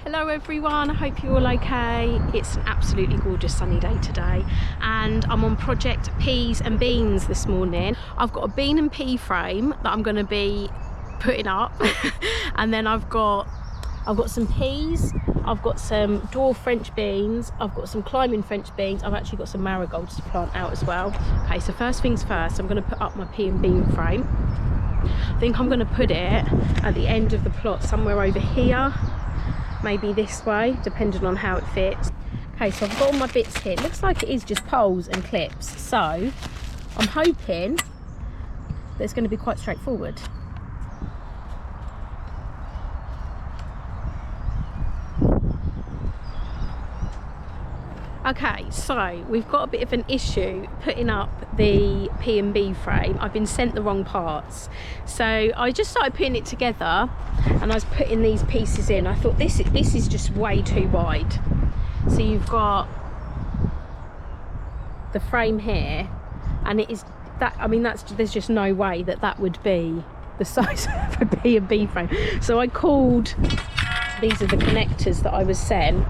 Hello everyone, I hope you're all okay. It's an absolutely gorgeous sunny day today and I'm on project peas and beans this morning. I've got a bean and pea frame that I'm going to be putting up and then I've got some peas, I've got some dwarf French beans, I've got some climbing French beans, I've actually got some marigolds to plant out as well. Okay, so first things first, I'm going to put up my pea and bean frame. I think I'm going to put it at the end of the plot somewhere over here, maybe this way, depending on how it fits. Okay, so I've got all my bits here. It looks like it is just poles and clips, so I'm hoping that it's going to be quite straightforward. Okay, so we've got a bit of an issue putting up the P&B frame. I've been sent the wrong parts. So I just started putting it together and I was putting these pieces in. I thought this is just way too wide. So you've got the frame here and it is that, I mean, there's just no way that would be the size of a P&B frame. So I called, these are the connectors that I was sent.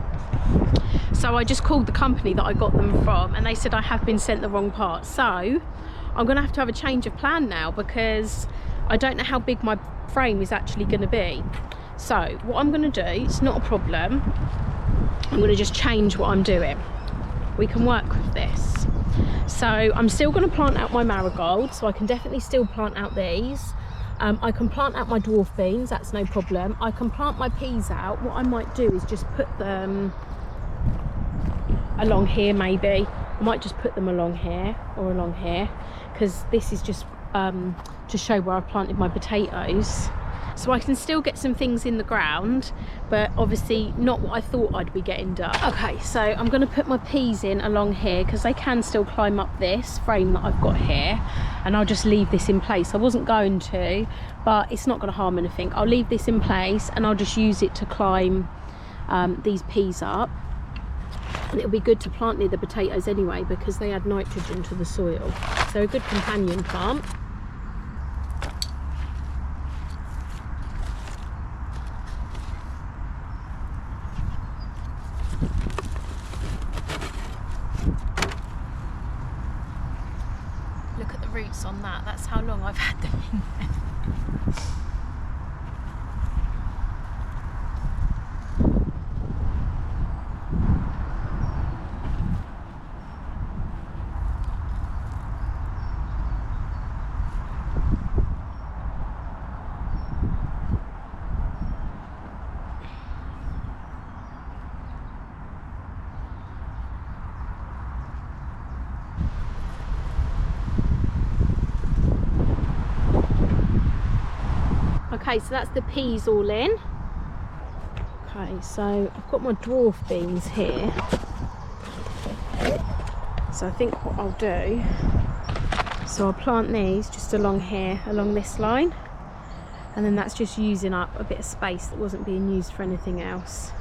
So I just called the company that I got them from and they said I have been sent the wrong part. So I'm going to have a change of plan now because I don't know how big my frame is actually going to be. So what I'm going to do, it's not a problem, I'm going to just change what I'm doing. We can work with this. So I'm still going to plant out my marigolds, so I can definitely still plant out these. I can plant out my dwarf beans, that's no problem. I can plant my peas out. What I might do is just put them along here maybe. I might just put them along here or along here because this is just to show where I've planted my potatoes. So I can still get some things in the ground, but obviously not what I thought I'd be getting done. Okay, so I'm going to put my peas in along here because they can still climb up this frame that I've got here, and I'll just leave this in place. I wasn't going to, but it's not going to harm anything. I'll leave this in place and I'll just use it to climb these peas up. And it'll be good to plant near the potatoes anyway because they add nitrogen to the soil. So a good companion plant. Look at the roots on that. That's how long I've had them in there. Okay, so that's the peas all in. Okay, so I've got my dwarf beans here. So I think what I'll do, so I'll plant these just along here, along this line. And then that's just using up a bit of space that wasn't being used for anything else.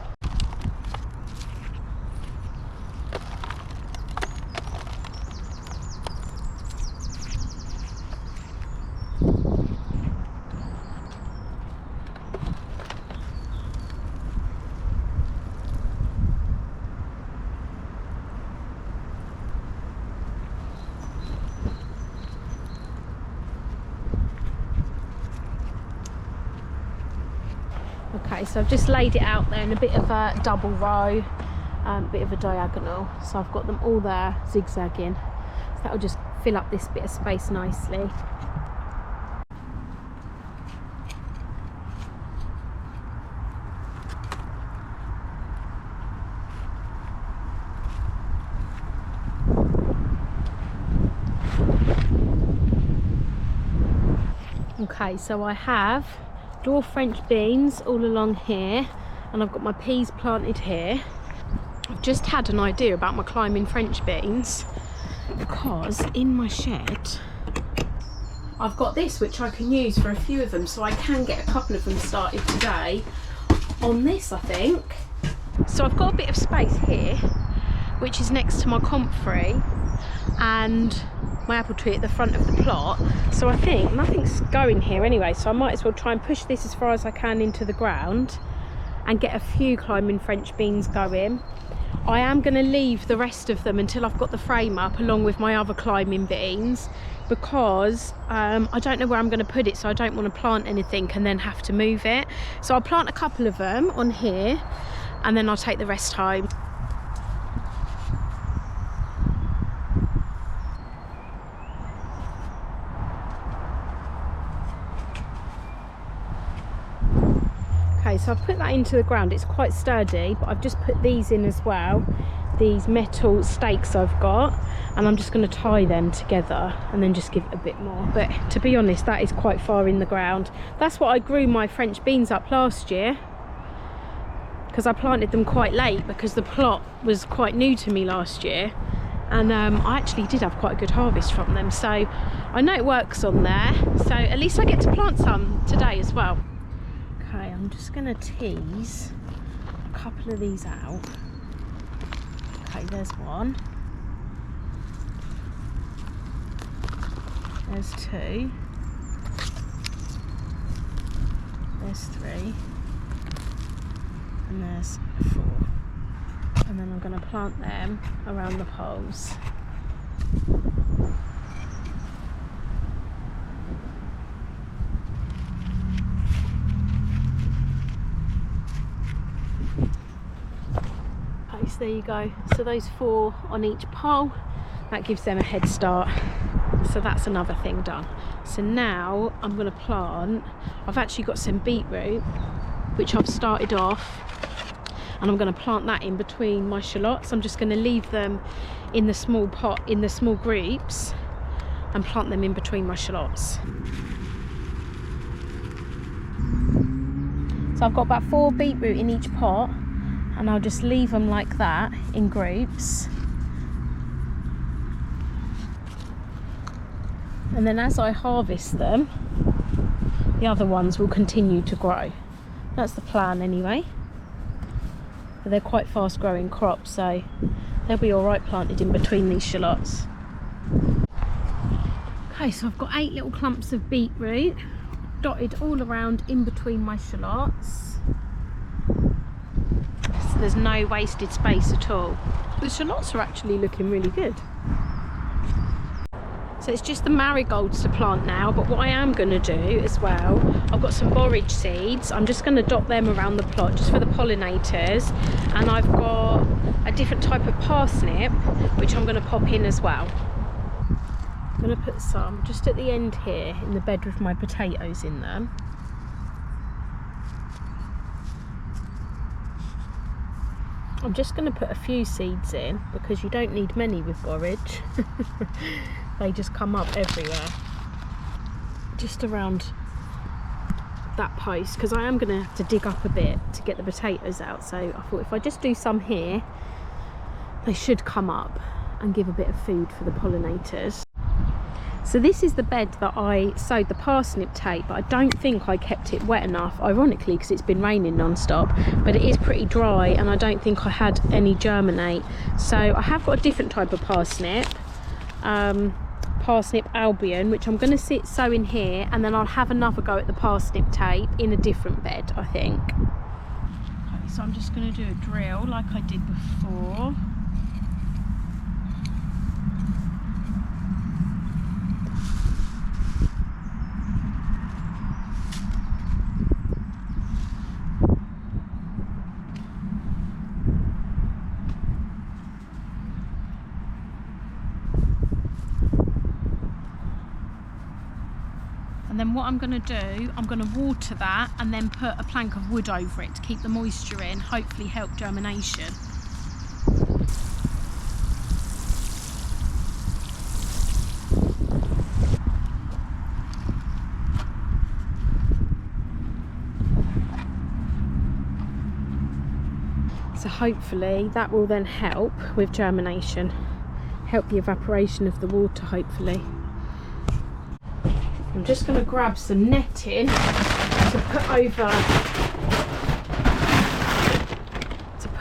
Okay, so I've just laid it out there in a bit of a double row, bit of a diagonal. So I've got them all there zigzagging. So that will just fill up this bit of space nicely. Okay, so I have dwarf French beans all along here and I've got my peas planted here. I've just had an idea about my climbing French beans because in my shed I've got this which I can use for a few of them, so I can get a couple of them started today on this, I think. So I've got a bit of space here which is next to my comfrey and my apple tree at the front of the plot, so I think nothing's going here anyway, so I might as well try and push this as far as I can into the ground and get a few climbing French beans going. I am going to leave the rest of them until I've got the frame up along with my other climbing beans, because I don't know where I'm going to put it, so I don't want to plant anything and then have to move it. So I'll plant a couple of them on here and then I'll take the rest home. Okay, so I've put that into the ground. It's quite sturdy, but I've just put these in as well, these metal stakes I've got, and I'm just going to tie them together and then just give it a bit more. But to be honest, that is quite far in the ground. That's what I grew my French beans up last year, because I planted them quite late because the plot was quite new to me last year, and I actually did have quite a good harvest from them. So I know it works on there, so at least I get to plant some today as well. Okay, I'm just going to tease a couple of these out. Okay, there's one. There's two. There's three. And there's four. And then I'm going to plant them around the poles. So there you go. So those 4 on each pole, that gives them a head start. So that's another thing done. So now I'm going to plant, I've actually got some beetroot which I've started off, and I'm going to plant that in between my shallots. I'm just going to leave them in the small pot, in the small groups, and plant them in between my shallots. So I've got about 4 beetroot in each pot, and I'll just leave them like that in groups. And then as I harvest them, the other ones will continue to grow. That's the plan anyway. But they're quite fast growing crops, so they'll be all right planted in between these shallots. Okay, so I've got 8 little clumps of beetroot dotted all around in between my shallots. So there's no wasted space at all. The shallots are actually looking really good. So it's just the marigolds to plant now, but what I am going to do as well, I've got some borage seeds. I'm just going to dot them around the plot just for the pollinators, and I've got a different type of parsnip which I'm going to pop in as well. I'm going to put some just at the end here in the bed with my potatoes in them. I'm just going to put a few seeds in because you don't need many with borage. They just come up everywhere, just around that post, because I am going to have to dig up a bit to get the potatoes out. So I thought if I just do some here, they should come up and give a bit of food for the pollinators. So this is the bed that I sowed the parsnip tape, but I don't think I kept it wet enough, ironically, because it's been raining non-stop, but it is pretty dry and I don't think I had any germinate. So I have got a different type of parsnip, parsnip Albion, which I'm going to sow in here, and then I'll have another go at the parsnip tape in a different bed, I think. Okay, so I'm just going to do a drill like I did before. And then what I'm going to do, I'm going to water that and then put a plank of wood over it to keep the moisture in, hopefully help germination. So hopefully that will then help with germination, help the evaporation of the water hopefully. I'm just going to grab some netting to put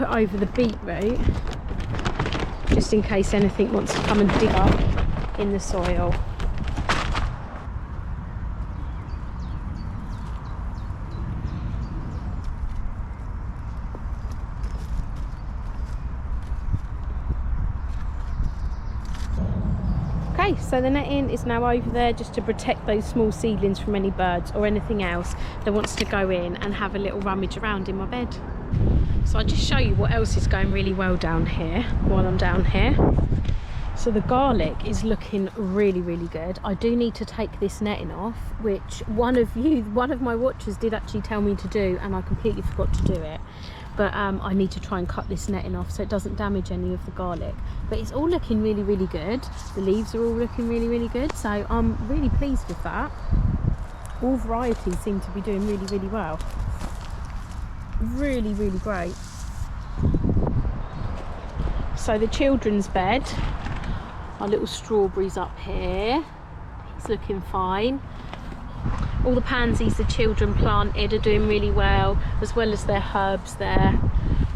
over the beetroot, just in case anything wants to come and dig up in the soil. Okay, so the netting is now over there just to protect those small seedlings from any birds or anything else that wants to go in and have a little rummage around in my bed. So I'll just show you what else is going really well down here while I'm down here. So the garlic is looking really, really good. I do need to take this netting off, which one of my watchers did actually tell me to do, and I completely forgot to do it. But I need to try and cut this netting off so it doesn't damage any of the garlic. But it's all looking really, really good. The leaves are all looking really, really good. So I'm really pleased with that. All varieties seem to be doing really, really well. Really, really great. So the children's bed, our little strawberries up here, he's looking fine. All the pansies the children planted are doing really well, as well as their herbs there,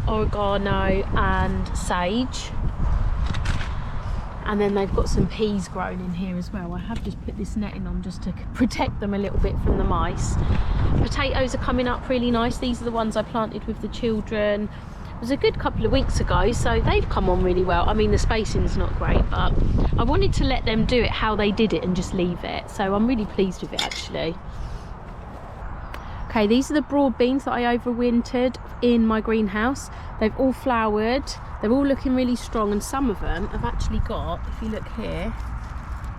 oregano and sage. And then they've got some peas grown in here as well. I have just put this netting on just to protect them a little bit from the mice. Potatoes are coming up really nice. These are the ones I planted with the children. It was a good couple of weeks ago, so they've come on really well. I mean, the spacing's not great, but I wanted to let them do it how they did it and just leave it. So I'm really pleased with it, actually. Okay, these are the broad beans that I overwintered in my greenhouse. They've all flowered. They're all looking really strong, and some of them have actually got, if you look here,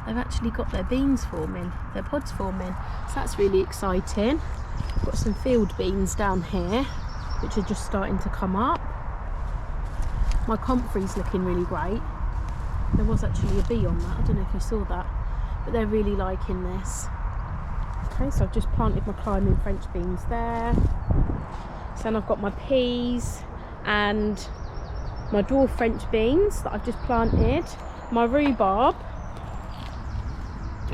they've actually got their beans forming, their pods forming. So that's really exciting. I've got some field beans down here, which are just starting to come up. My comfrey's looking really great. There was actually a bee on that, I don't know if you saw that, but they're really liking this. Okay, so I've just planted my climbing French beans there. So then I've got my peas and my dwarf French beans that I've just planted. My rhubarb,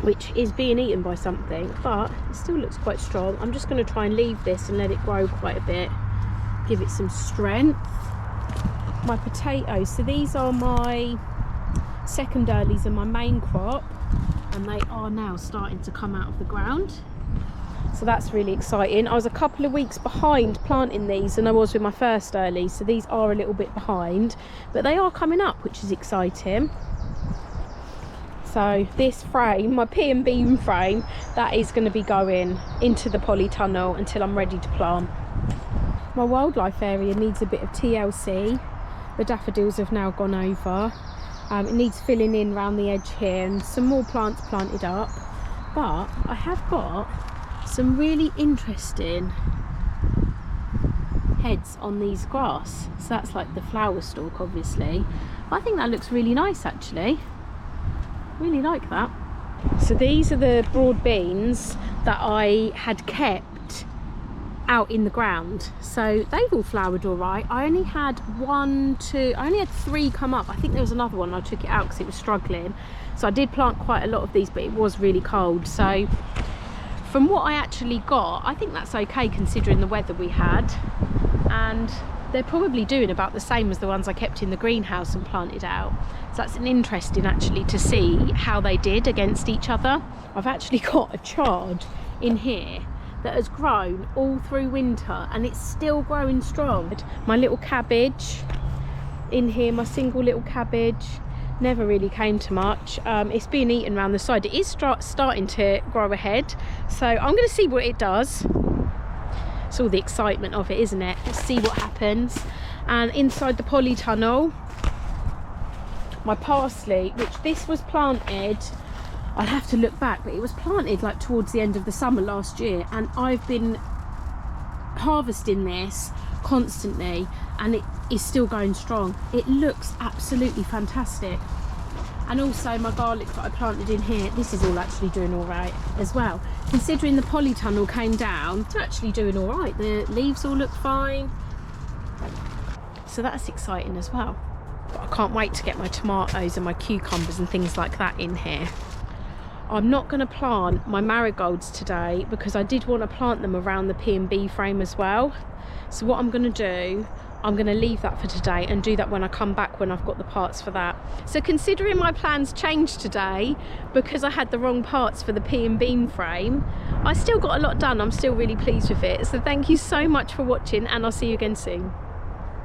which is being eaten by something, but it still looks quite strong. I'm just going to try and leave this and let it grow quite a bit, give it some strength. My potatoes, so these are my second earlies and my main crop, and they are now starting to come out of the ground. So that's really exciting. I was a couple of weeks behind planting these than I was with my first early, so these are a little bit behind, but they are coming up, which is exciting. So this frame, my P&B frame, that is going to be going into the polytunnel until I'm ready to plant. My wildlife area needs a bit of TLC. The daffodils have now gone over. It needs filling in around the edge here and some more plants planted up. But I have got some really interesting heads on these grass. So that's like the flower stalk, obviously. But I think that looks really nice, actually. Really like that. So these are the broad beans that I had kept out in the ground, so they've all flowered all right. I only had I only had 3 come up. I think there was another one, I took it out because it was struggling. So I did plant quite a lot of these, but it was really cold. So from what I actually got, I think that's okay considering the weather we had, and they're probably doing about the same as the ones I kept in the greenhouse and planted out. So that's an interesting actually to see how they did against each other. I've actually got a chard in here that has grown all through winter and it's still growing strong. My little cabbage in here, my single little cabbage, never really came to much. It's being eaten around the side. It is starting to grow ahead, so I'm going to see what it does. It's all the excitement of it, isn't it? Let's see what happens. And inside the polytunnel, my parsley, which this was planted, I'd have to look back, but it was planted like towards the end of the summer last year, and I've been harvesting this constantly and it is still going strong. It looks absolutely fantastic. And also my garlic that I planted in here, this is all actually doing all right as well. Considering the polytunnel came down, it's actually doing all right. The leaves all look fine. So that's exciting as well. But I can't wait to get my tomatoes and my cucumbers and things like that in here. I'm not going to plant my marigolds today because I did want to plant them around the P&B frame as well. So what I'm going to do, I'm going to leave that for today and do that when I come back, when I've got the parts for that. So considering my plans changed today because I had the wrong parts for the P&B frame, I still got a lot done. I'm still really pleased with it. So thank you so much for watching, and I'll see you again soon.